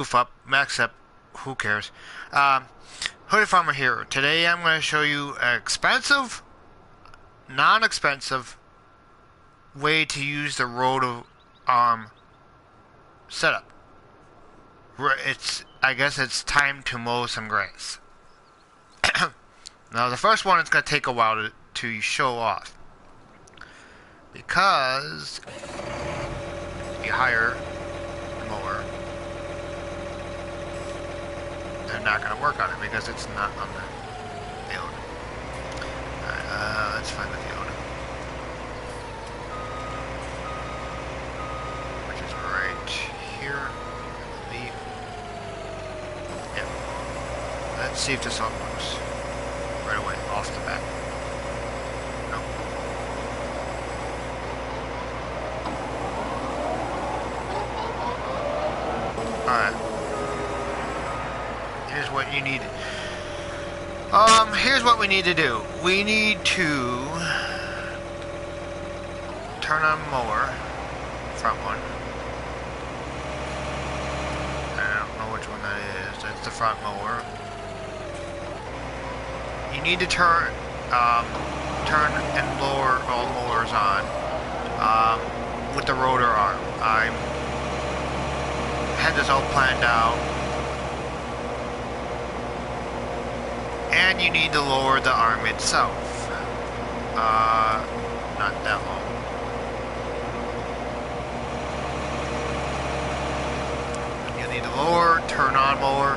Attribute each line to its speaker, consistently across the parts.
Speaker 1: Goof up, max up, who cares? Um, Hooded Farmer here. Today I'm going to show you an expensive, non-expensive way to use the Roto setup. I guess it's time to mow some grass. Now the first one is going to take a while to show off. Because you hire a mower, they're not going to work on it because it's not on the field. Alright, let's find the field. Which is right here, I believe. Yep. Let's see if this all works. Right away, off the bat. Nope. Alright. Here's what you need. Here's what we need to do. We need to turn on mower. Front one. I don't know which one that is. That's the front mower. You need to turn and lower all mowers on with the rotor arm. I had this all planned out. And you need to lower the arm itself. Not that long. You need to lower, turn on mower,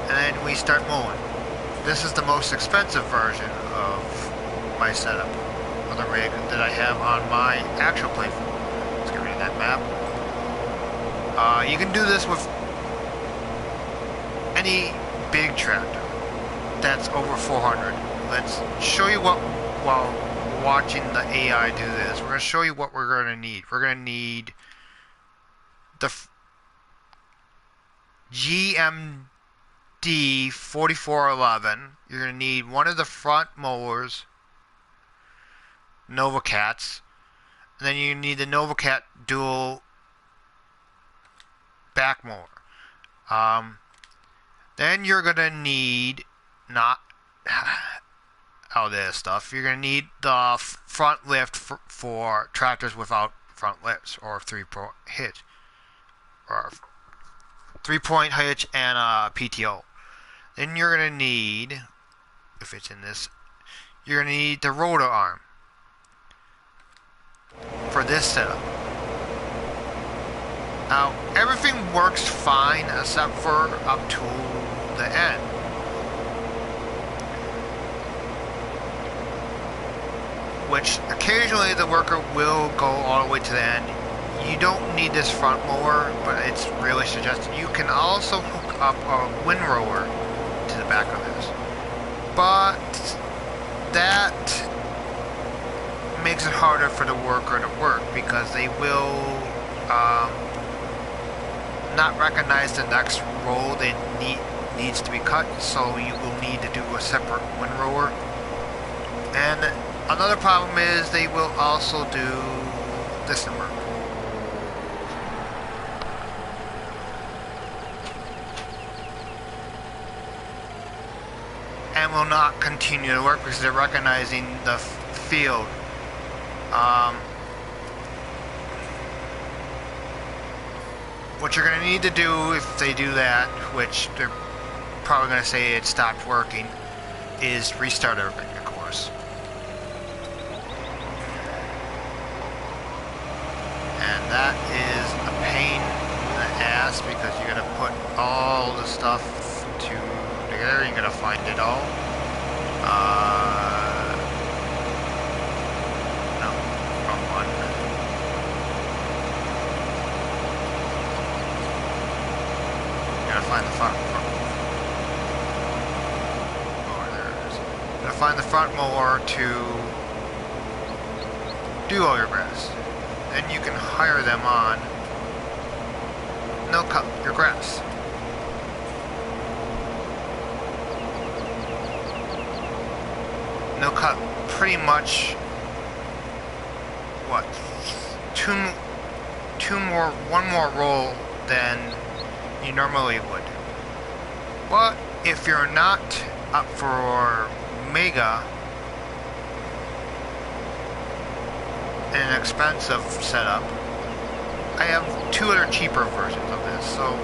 Speaker 1: and then we start mowing. This is the most expensive version of my setup, of the rig that I have on my actual playfield. Let's get rid of that map. You can do this with any big tractor that's over 400. Let's show you what, while watching the AI do this, we're going to show you what we're going to need. We're going to need the GMD 4411. You're going to need one of the front mowers, NovaCats, and then you need the NovaCat dual back mower. Then you're going to need all this stuff. You're going to need the front lift for tractors without front lifts, or 3-point hitch, or 3-point hitch and a PTO. Then you're going to need, if it's in this, you're going to need the rotor arm for this setup. Now, everything works fine except for up to the end. Which occasionally the worker will go all the way to the end. You don't need this front mower, but it's really suggested. You can also hook up a windrower to the back of this. But that makes it harder for the worker to work because they will not recognize the next row that needs to be cut, so you will need to do a separate windrower. And another problem is they will also do this work. And will not continue to work because they're recognizing the field. What you're going to need to do if they do that, which they're probably going to say it stopped working, is restart everything, of course. And that is a pain in the ass because you're going to put all the stuff together. You're going to find it all. No, wrong one. You're going to find the front mower. There it is. You're going to find the front mower to do all your grass. And you can hire them on. They'll cut your grass. And they'll cut pretty much what, one more roll than you normally would. But if you're not up for Mega, an expensive setup, I have two other cheaper versions of this. So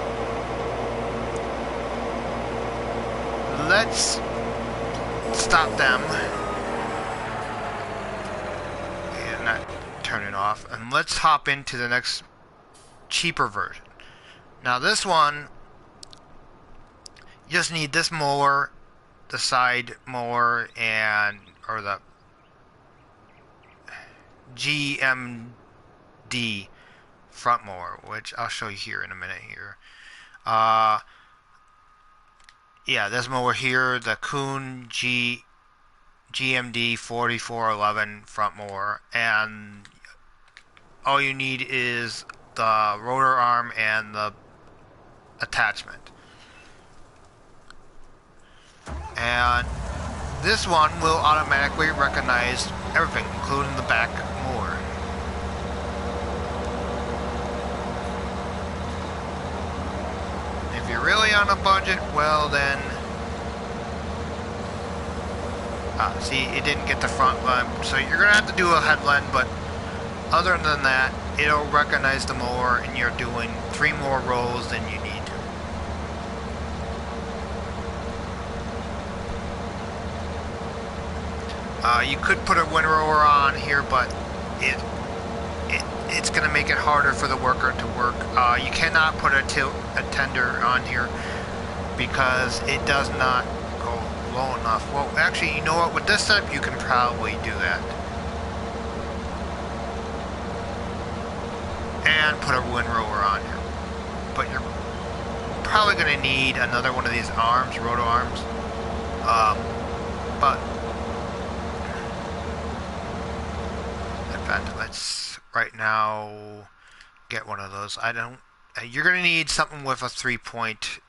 Speaker 1: let's stop them and not turn it off, and let's hop into the next cheaper version. Now this one, you just need this mower, the side mower, and or the GMD front mower, which I'll show you here in a minute here. Yeah, this mower here, the Kuhn GMD 4411 front mower, and all you need is the rotor arm and the attachment. And this one will automatically recognize everything, including the back mower. If you're really on a budget, well then, see, it didn't get the front line, so you're gonna have to do a headland, but other than that, it'll recognize the mower, and you're doing 3 more rolls than you need. You could put a windrower on here, but it's going to make it harder for the worker to work. You cannot put a tender on here because it does not go low enough. Well, actually, you know what? With this setup, you can probably do that. And put a windrower on here. But you're probably going to need another one of these arms, roto arms. But let's right now get one of those. You're gonna need something with a 3-point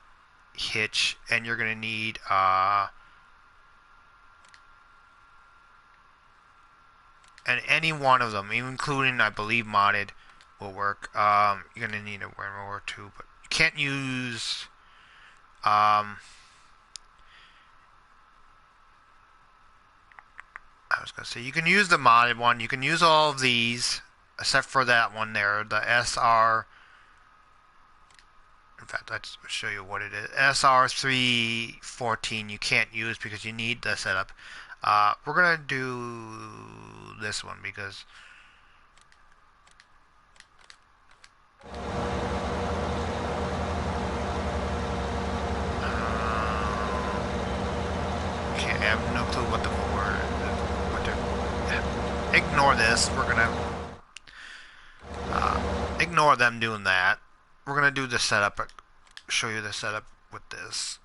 Speaker 1: hitch, and you're gonna need and any one of them, including I believe modded, will work. You're gonna need a windrower too, but you can't use I was going to say, you can use the modded one. You can use all of these, except for that one there, the SR. In fact, let's show you what it is. SR314 you can't use because you need the setup. We're going to do this one because okay, I have no clue what the mower is. Ignore this. We're gonna ignore them doing that. We're gonna do the setup. Show you the setup with this,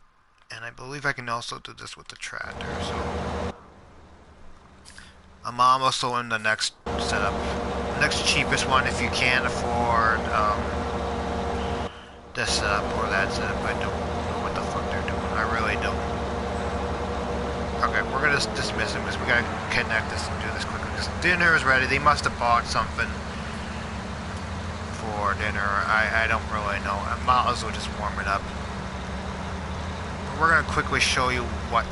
Speaker 1: and I believe I can also do this with the tractor. So I'm also in the next setup, next cheapest one if you can't afford this setup or that setup. I don't know what the fuck they're doing. I really don't. Okay, we're gonna just dismiss them because we gotta connect this and do this quickly. Because dinner is ready. They must have bought something for dinner. I don't really know. I might as well just warm it up. But we're gonna quickly show you what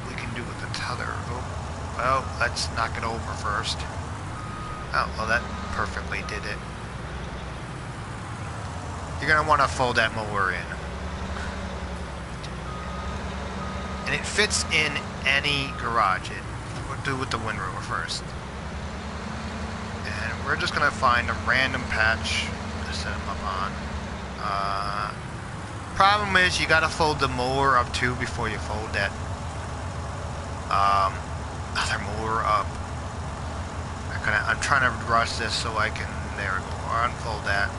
Speaker 1: we can do with the tether. Oh, well, let's knock it over first. Oh, well, that perfectly did it. You're gonna want to fold that mower in. And it fits in any garage. We'll do with the windrower first. And we're just going to find a random patch to set them up on. Problem is, you got to fold the mower up too before you fold that other mower up. I'm trying to rush this so I can, there we go, unfold that.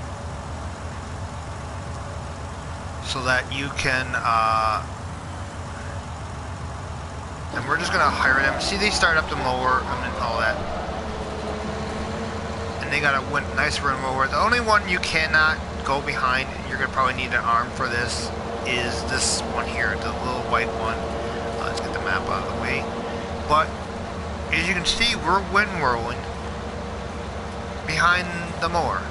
Speaker 1: So that you can, and we're just going to hire them. See, they start up the mower and all that. And they got a nice run mower. The only one you cannot go behind, and you're going to probably need an arm for this, is this one here, the little white one. Let's get the map out of the way. But, as you can see, we're windrowing behind the mower.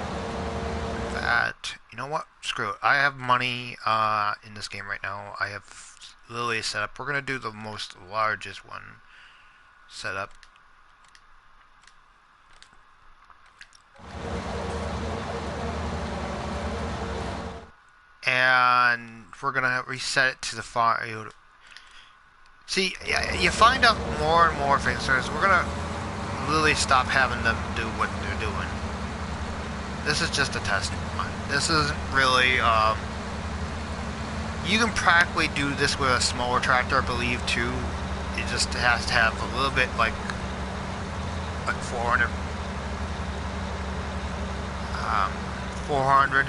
Speaker 1: That, you know what? screw it. I have money in this game right now. I have Lily set up. We're gonna do the most largest one set up. And we're gonna reset it to the far. See, you find out more and more things. So we're gonna literally stop having them do what they're doing. This is just a test. This isn't really. You can practically do this with a smaller tractor, I believe, too. It just has to have a little bit like 400. 400.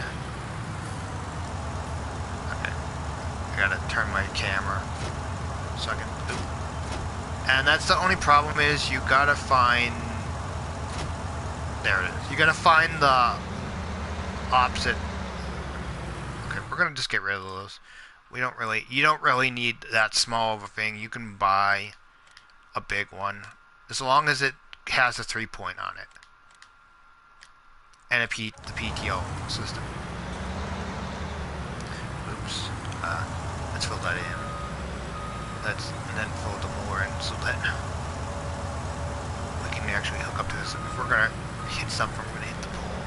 Speaker 1: Okay. I gotta turn my camera so I can. And that's the only problem is you gotta find. There it is. You gotta find the opposite. Okay, we're gonna just get rid of those. You don't really need that small of a thing. You can buy a big one as long as it has a 3-point on it and the PTO system. Oops. Let's fill that in. And then fill the mower in so that we can actually hook up to this. If we're gonna hit something, we're gonna hit the pole.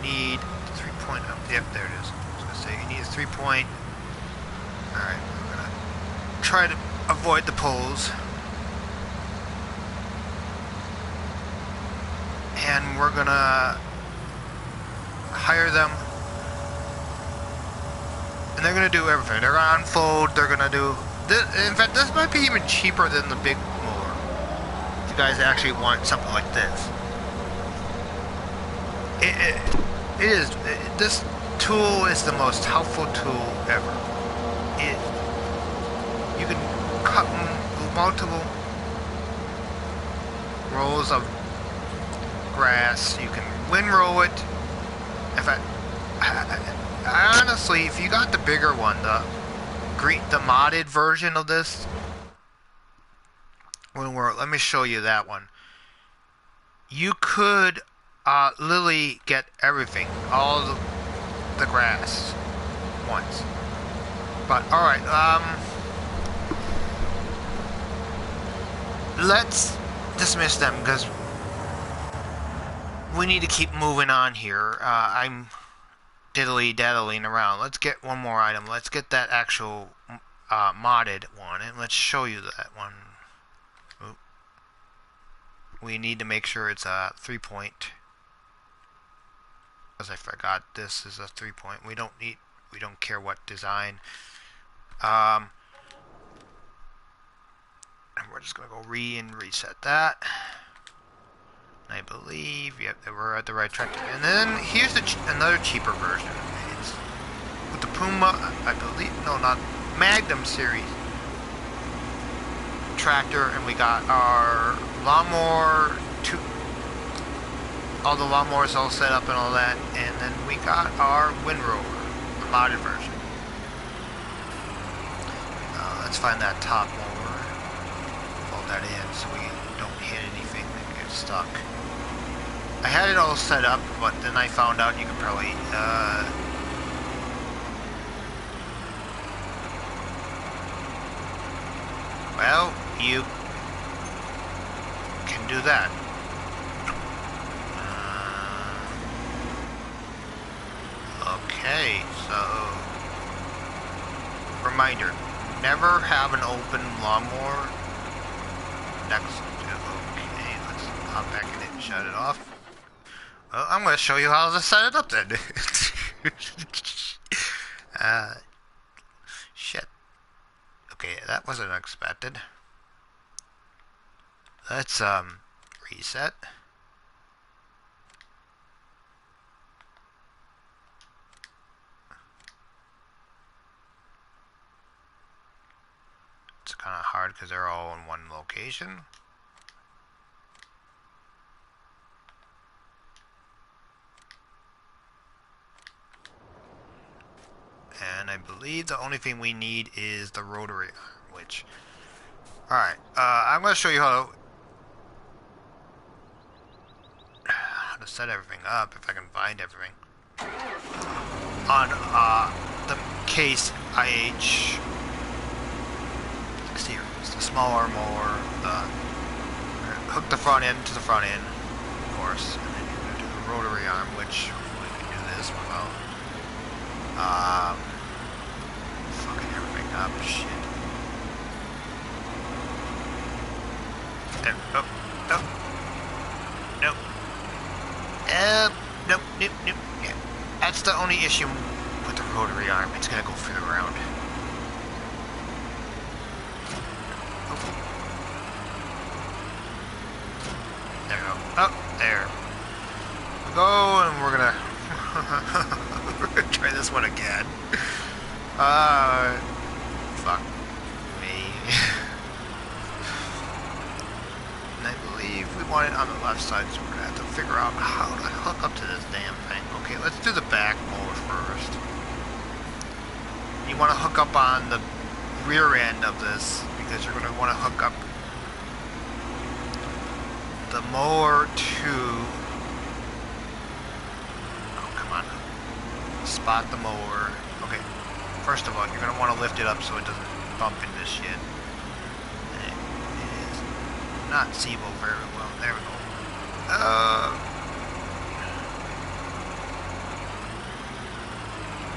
Speaker 1: Need 3-point. Oh, yep, there it is. I was gonna say you need a 3-point. Alright, we're gonna try to avoid the poles. And we're gonna hire them. And they're gonna do everything. They're gonna unfold, they're gonna do this. In fact, this might be even cheaper than the big mower. If you guys actually want something like this. This tool is the most helpful tool ever. You can cut multiple rows of grass. You can windrow it. In fact, honestly, if you got the bigger one, the modded version of this, let me show you that one. You could literally get everything, all the grass once. But alright, let's dismiss them because we need to keep moving on here. I'm diddly-daddling around. Let's get one more item. Let's get that actual modded one, and let's show you that one. Oop. We need to make sure it's a 3-point. Because I forgot this is a 3-point. We don't care what design. And we're just gonna go reset that. I believe, yep, we're at the right track. And then here's another cheaper version. It's with the Puma, I believe, no, not Magnum series tractor, and we got our lawnmower, all the lawnmowers all set up and all that, and then we got our windrower, the modded version. Let's find that top mower, fold that in so we don't hit anything and get stuck. I had it all set up, but then I found out you could probably, well, you can do that. Okay, so, reminder, never have an open lawnmower next to, okay, let's hop back in it and shut it off. Well, I'm going to show you how to set it up then. Shit. Okay, that wasn't expected. Let's, reset. It's kind of hard because they're all in one location. And I believe the only thing we need is the rotary arm, which... Alright, I'm going to show you how to set everything up, if I can find everything. on the case IH. See, it's the smaller mower. Hook the front end to the front end, of course, and then you're going to do the rotary arm, which we can do this without fucking everything up. Shit. There. Oh. Oh. Nope. Nope. Nope. Nope. Yeah. That's the only issue with the rotary arm. It's going to go further around. There we go. Oh, there. We go, and we're gonna we're gonna try this one again. Fuck me. And I believe we want it on the left side, so we're gonna have to figure out how to hook up to this damn thing. Okay, let's do the back mower first. You want to hook up on the rear end of this because you're gonna want to hook up the mower to, oh come on, spot the mower. Okay, first of all, you're going to want to lift it up so it doesn't bump into shit. It is not seeable very well. There we go.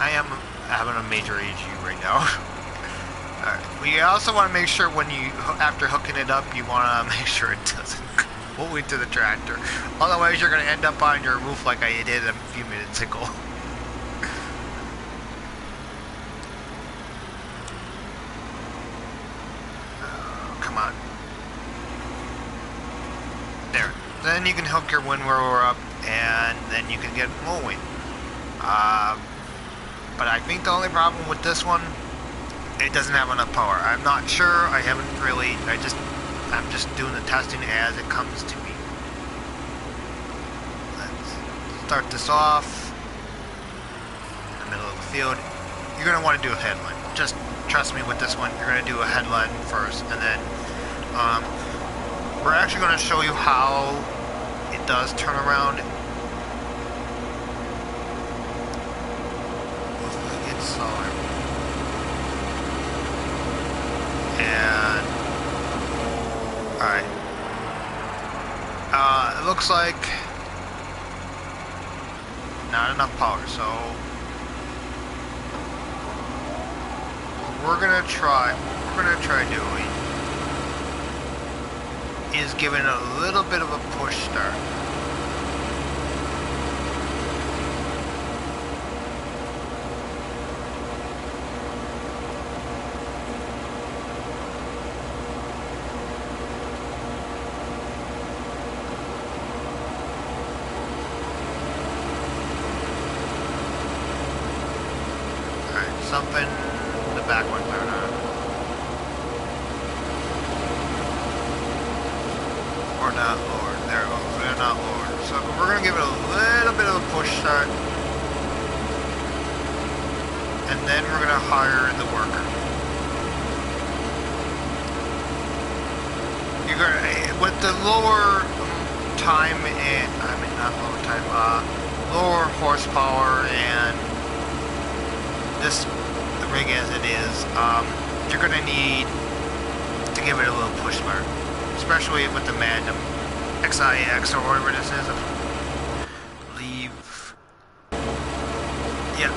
Speaker 1: I am having a major issue right now. Alright, we also want to make sure when you, after hooking it up, you want to make sure it doesn't go into the tractor. Otherwise, you're going to end up on your roof like I did a few minutes ago. Come on. There. Then you can hook your windrower up, and then you can get mowing. But I think the only problem with this one, it doesn't have enough power. I'm not sure. I haven't really. I'm just doing the testing as it comes to me. Let's start this off in the middle of the field. You're going to want to do a headland. Just trust me with this one. You're going to do a headland first, and then we're actually going to show you how it does turn around. It's solid. And alright. It looks like not enough power, so what we're gonna try doing is giving it a little bit of a push start. Something in the back one there now. Or not lowered. There we go. So they're not lowered. So we're going to give it a little bit of a push start. And then we're going to hire the worker. You're going to, with the lower time and, I mean not lower time, lower horsepower and this the rig as it is, you're going to need to give it a little push start, especially with the Magnum XIX or whatever this is. I believe, yeah,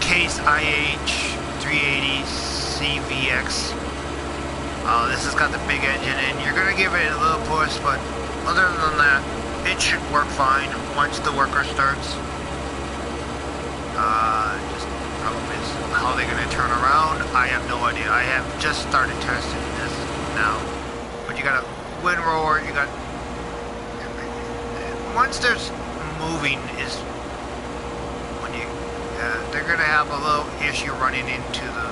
Speaker 1: case IH 380 CVX. This has got the big engine, and you're going to give it a little push, but other than that, it should work fine once the worker starts. Just problem is how they're going to turn around. I have no idea. I have just started testing this now. But you got a windrower, you got... Once there's moving is when you... they're going to have a little issue running into the...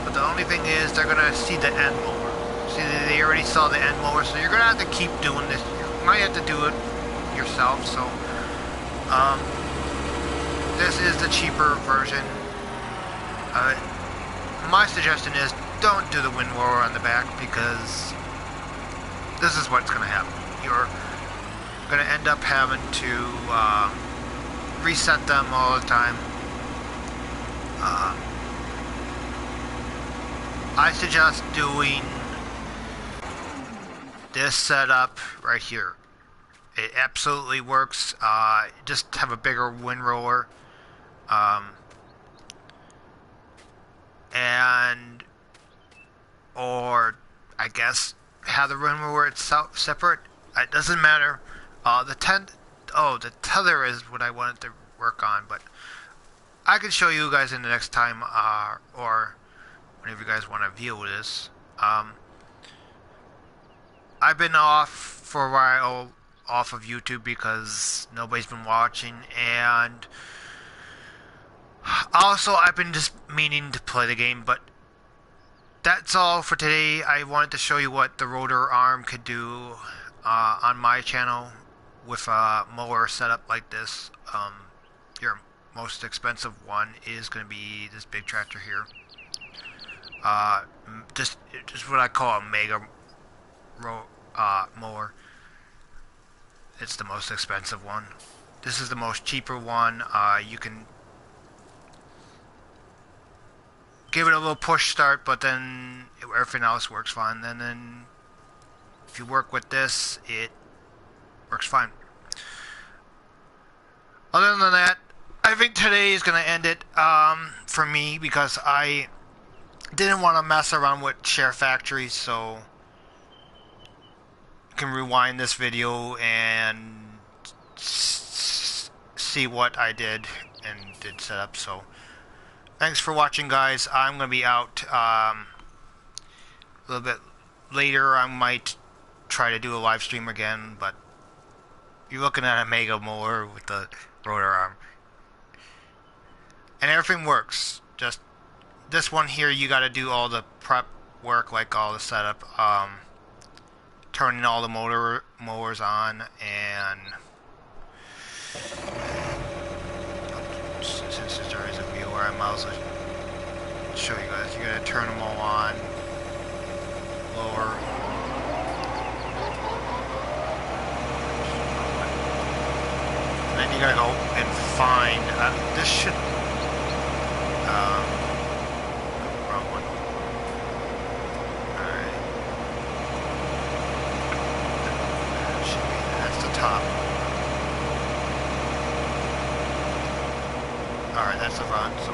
Speaker 1: But the only thing is they're going to see the end mower. See, they already saw the end mower, so you're going to have to keep doing this. You might have to do it yourself, so... this is the cheaper version. My suggestion is don't do the windrower on the back because this is what's going to happen. gonna end up having to reset them all the time. I suggest doing this setup right here. It absolutely works. Just have a bigger windrower, and or I guess have the windrower itself separate. It doesn't matter. The tether is what I wanted to work on, but I can show you guys in the next time, or whenever you guys want to view this. I've been off for a while, off of YouTube because nobody's been watching, and also I've been just meaning to play the game, but that's all for today. I wanted to show you what the rotor arm could do on my channel with a mower setup like this. Your most expensive one is going to be this big tractor here. Just what I call a mega mower. It's the most expensive one. This is the most cheaper one. You can give it a little push start, but then everything else works fine. And then if you work with this, it works fine. Other than that, I think today is going to end it for me, because I didn't want to mess around with share factories, so you can rewind this video and see what I did and did set up. So thanks for watching, guys. I'm going to be out a little bit later. I might try to do a live stream again, but you're looking at a mega mower with the rotor arm. And everything works. Just this one here, you got to do all the prep work, like all the setup, turning all the mowers on, and since there is a viewer, I might as well show you guys. You got to turn them all on, lower. And then you gotta go and find, this should, wrong one. Alright. That should be, that's the top. Alright, that's the front, so.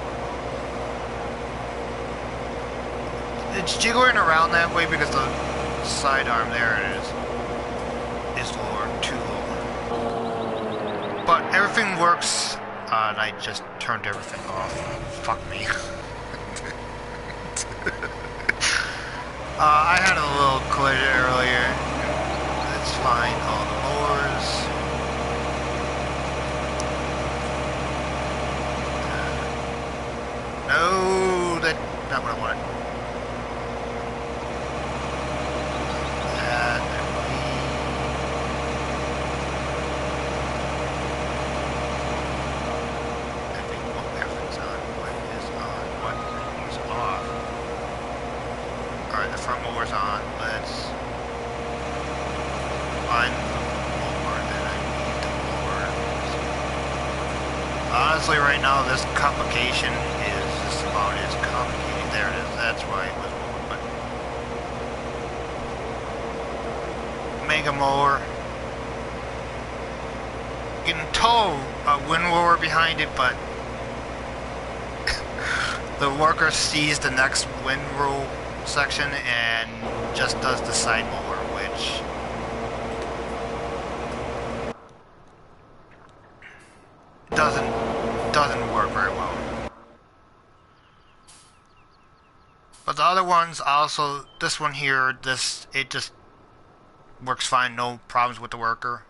Speaker 1: It's jiggling around that way because the sidearm, there it is lower, too low. But everything works, and I just turned everything off. Fuck me. I had a little collision earlier. It's fine. All the mowers. No, that's not what I wanted. Alright, the front mower's on. Let's find the mower that I need to mower. Honestly, right now, this complication is just about as complicated. There it is. That's why it was moving. But mega mower. You can tow a windrower behind it, but the worker sees the next windrow section and just does the side mower, which doesn't work very well. But the other ones also, this one here, it just works fine, no problems with the worker,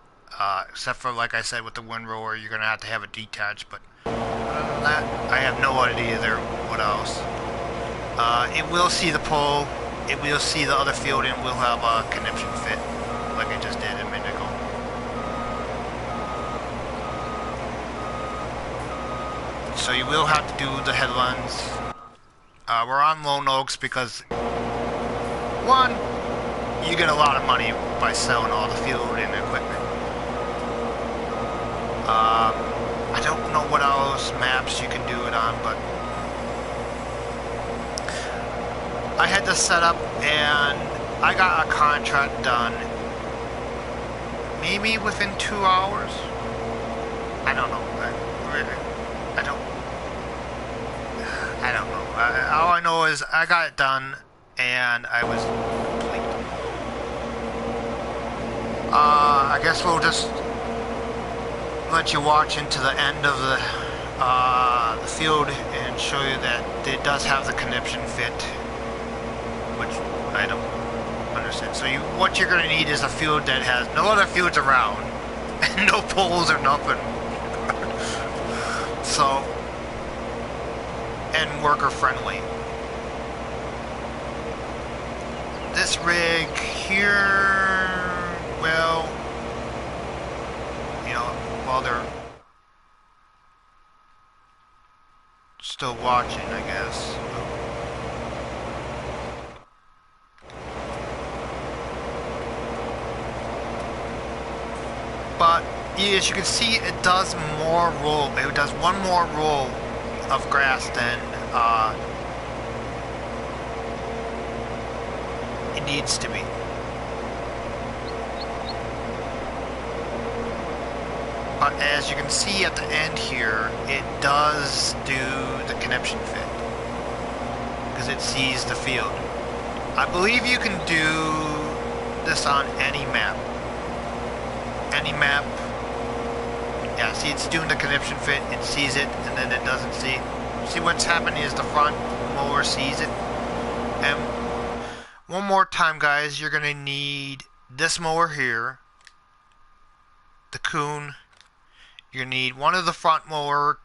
Speaker 1: except for, like I said, with the windrower, you're gonna have to have it detached. But other than that, I have no idea there what else. It will see the pole, it will see the other field, and will have a conniption fit, like I just did a minute ago. So you will have to do the headlands. We're on Lone Oaks because, one, you get a lot of money by selling all the field and equipment. I don't know what else maps you can do it on, but I had this set up and I got a contract done maybe within 2 hours. I don't know. I don't know. All I know is I got it done and I was complete. I guess we'll just let you watch into the end of the field and show you that it does have the conniption fit, which I don't understand. So what you're going to need is a field that has no other fields around and no poles or nothing. So, and worker friendly. This rig here, well, you know, while they're still watching, I guess. But as you can see, it does more roll. It does one more roll of grass than it needs to be. But as you can see at the end here, it does do the conniption fit because it sees the field. I believe you can do this on any map. Any map. Yeah, see, it's doing the conniption fit. It sees it, and then it doesn't see. See, what's happening is the front mower sees it. And one more time, guys, you're gonna need this mower here, the Coon. You're gonna need one of the front mower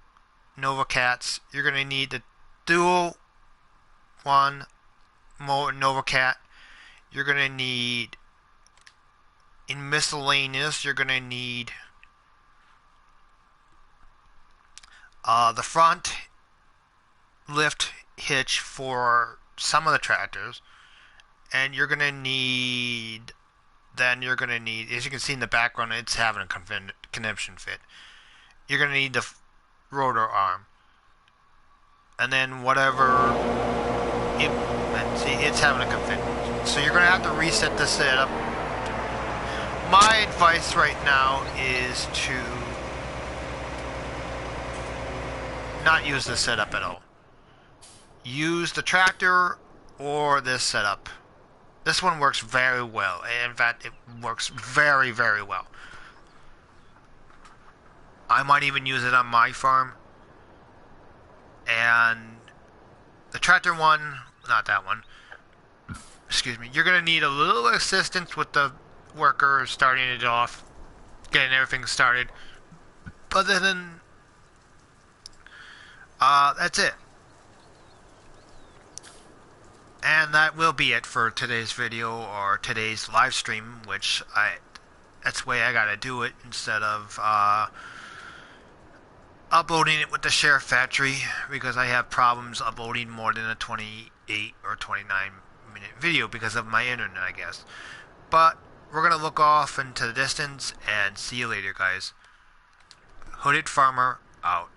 Speaker 1: Nova Cats. You're gonna need the dual one mower Nova Cat. You're gonna need, in miscellaneous, you're gonna need the front lift hitch for some of the tractors, and you're gonna need, as you can see in the background, it's having a conniption fit. You're gonna need the rotor arm, and then whatever see, it's having a config. So you're gonna have to reset the setup. My advice right now is to not use this setup at all. Use the tractor or this setup. This one works very well. In fact, it works very, very well. I might even use it on my farm. And the tractor one, not that one, excuse me, you're going to need a little assistance with the worker starting it off, getting everything started. But then, that's it. And that will be it for today's video or today's live stream, which that's the way I gotta do it instead of uploading it with the Share Factory, because I have problems uploading more than a 28 or 29 minute video because of my internet, I guess. But we're gonna look off into the distance and see you later, guys. Hooded Farmer out.